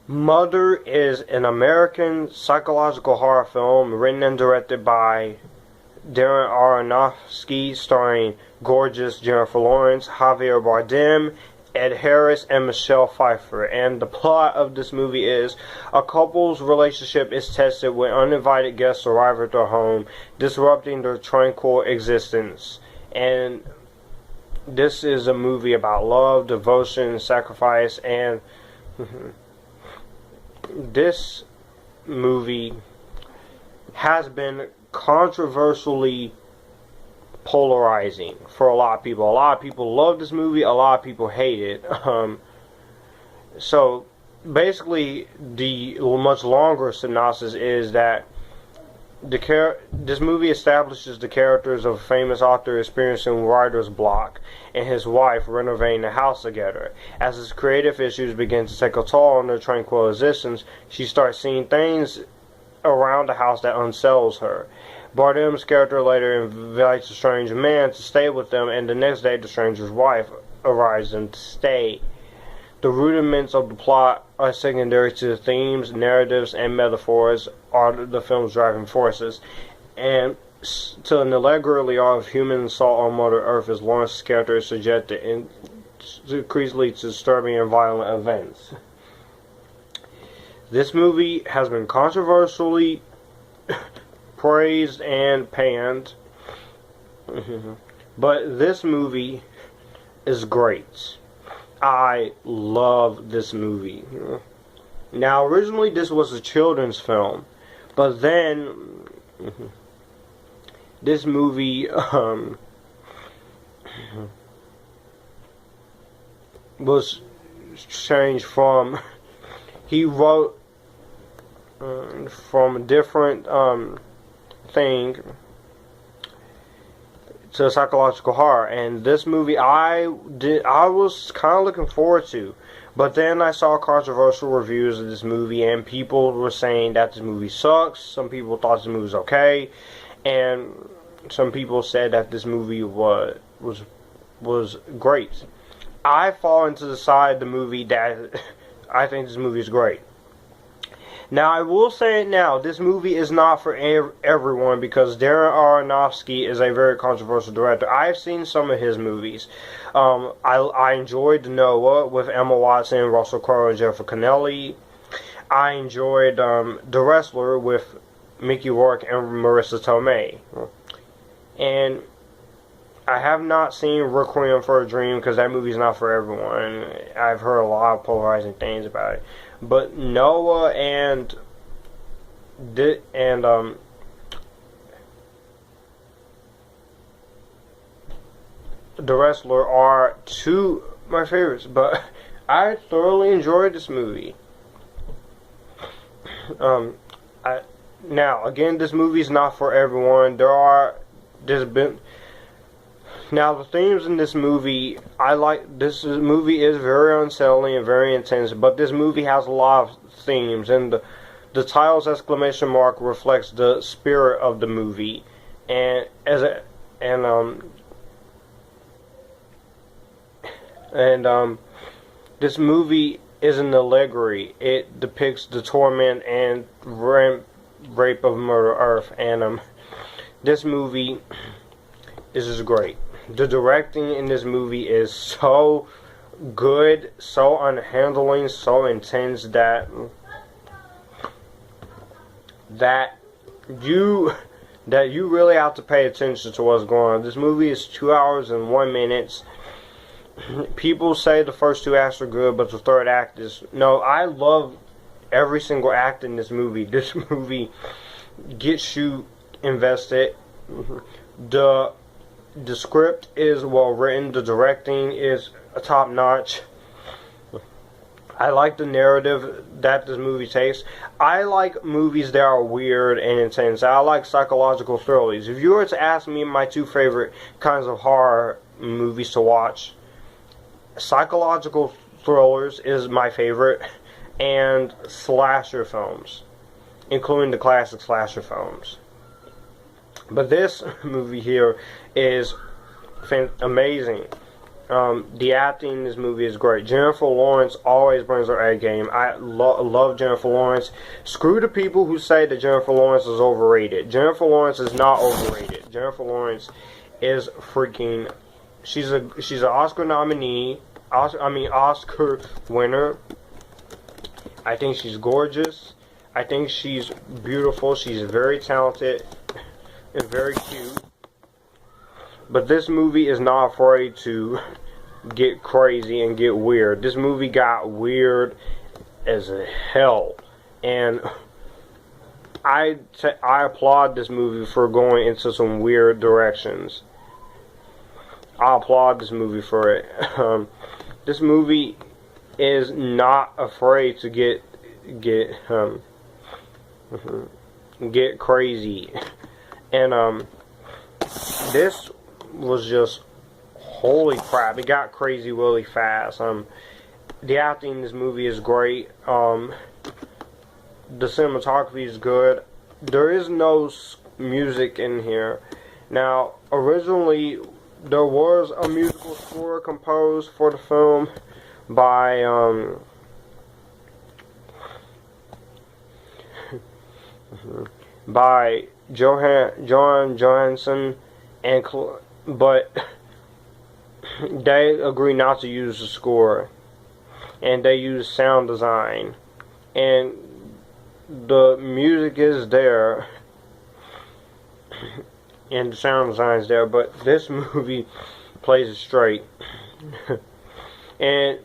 Mother is an American psychological horror film written and directed by Darren Aronofsky, starring gorgeous Jennifer Lawrence, Javier Bardem, Ed Harris, and Michelle Pfeiffer. And the plot of this movie is a couple's relationship is tested when uninvited guests arrive at their home, disrupting their tranquil existence. And this is a movie about love, devotion, sacrifice, and this movie has been controversially polarizing for a lot of people. A lot of people love this movie, a lot of people hate it. So basically, the much longer synopsis is that this movie establishes the characters of a famous author experiencing writer's block and his wife renovating the house together. As his creative issues begin to take a toll on their tranquil existence, she starts seeing things around the house that unsettles her. Bardem's character later invites a strange man to stay with them, and the next day the stranger's wife arrives and to stay. The rudiments of the plot are secondary to the themes, narratives, and metaphors are the film's driving forces, and to an allegorically of human assault on Mother Earth as Lawrence's character is subjected to increasingly disturbing and violent events. This movie has been controversially praised and panned, but this movie is great. I love this movie. Now, originally this was a children's film, but then this movie was changed from, he wrote from a different thing to psychological horror, and this movie I was kind of looking forward to, but then I saw controversial reviews of this movie, and people were saying that this movie sucks. Some people thought this movie was okay, and some people said that this movie was great. I fall into the side of the movie that I think this movie is great. Now, I will say it now, this movie is not for everyone because Darren Aronofsky is a very controversial director. I've seen some of his movies. I enjoyed Noah with Emma Watson, Russell Crowe, and Jennifer Connelly. I enjoyed The Wrestler with Mickey Rourke and Marissa Tomei. And I have not seen Requiem for a Dream because that movie's not for everyone. I've heard a lot of polarizing things about it. But Noah and The Wrestler are two of my favorites. But I thoroughly enjoyed this movie. Now again, this movie's not for everyone. Now, the themes in this movie, this movie is very unsettling and very intense, but this movie has a lot of themes, and the title's exclamation mark reflects the spirit of the movie, this movie is an allegory. It depicts the torment and rape of Mother Earth, and this movie is just great. The directing in this movie is so good, so unhandling, so intense that you really have to pay attention to what's going on. This movie is 2 hours and 1 minute. People say the first two acts are good, but the third act is no. I love every single act in this movie. This movie gets you invested. The script is well written. The directing is top notch. I like the narrative that this movie takes. I like movies that are weird and intense. I like psychological thrillers. If you were to ask me my two favorite kinds of horror movies to watch, psychological thrillers is my favorite, and slasher films, including the classic slasher films. But this movie here is amazing. The acting in this movie is great. Jennifer Lawrence always brings her A game. I love Jennifer Lawrence. Screw the people who say that Jennifer Lawrence is overrated. Jennifer Lawrence is not overrated. Jennifer Lawrence is freaking. She's an Oscar nominee. Oscar winner. I think she's gorgeous. I think she's beautiful. She's very talented and very cute. But this movie is not afraid to get crazy and get weird. This movie got weird as hell. And I applaud this movie for going into some weird directions. I applaud this movie for it. This movie is not afraid to get crazy. And this was just, holy crap, it got crazy really fast. The acting in this movie is great. The cinematography is good. There is no music in here. Now, originally there was a musical score composed for the film by John Johansson, but they agreed not to use the score, and they used sound design, and the music is there, and the sound design is there, but this movie plays it straight. And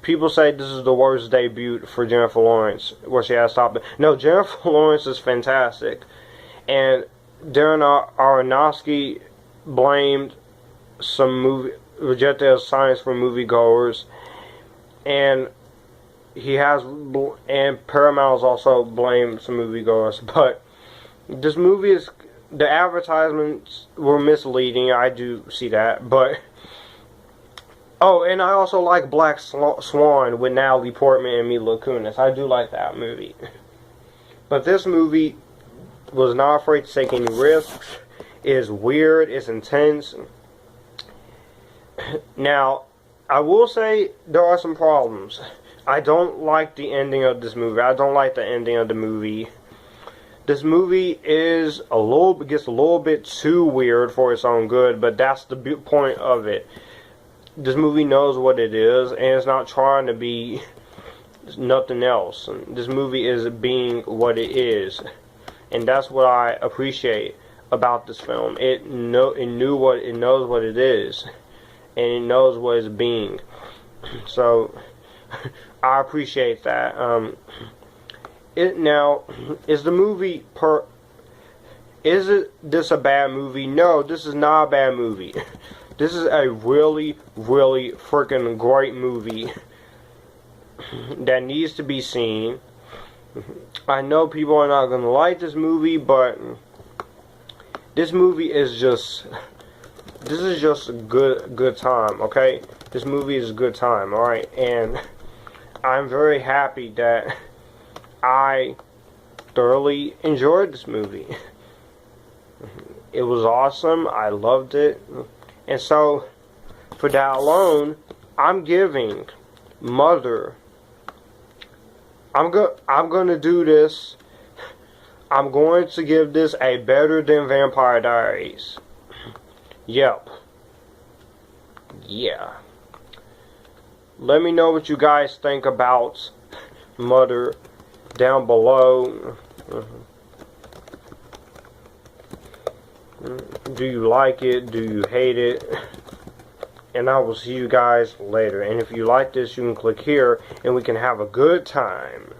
people say this is the worst debut for Jennifer Lawrence, where she has stopped it. No, Jennifer Lawrence is fantastic, and Darren Aronofsky blamed rejected science for moviegoers, and Paramount has also blamed some moviegoers. But this movie is, the advertisements were misleading. I do see that, but oh, and I also like Black Swan with Natalie Portman and Mila Kunis. I do like that movie. But this movie was not afraid to take any risks. It's weird. It's intense. Now, I will say there are some problems. I don't like the ending of this movie. I don't like the ending of the movie. This movie gets a little bit too weird for its own good, but that's the point of it. This movie knows what it is, and it's not trying to be nothing else. This movie is being what it is, and that's what I appreciate about this film. It knows what it is, and it knows what it's being. So I appreciate that. Now, is this a bad movie? No, this is not a bad movie. This is a really, really freaking great movie that needs to be seen. I know people are not going to like this movie, but this movie is just, this is just a good time, okay? This movie is a good time, alright? And I'm very happy that I thoroughly enjoyed this movie. It was awesome. I loved it. And so, for that alone, I'm giving Mother, I'm gonna do this. I'm going to give this a better than Vampire Diaries. Yep. Yeah. Let me know what you guys think about Mother down below. Do you like it? Do you hate it? And I will see you guys later. And if you like this, you can click here and we can have a good time.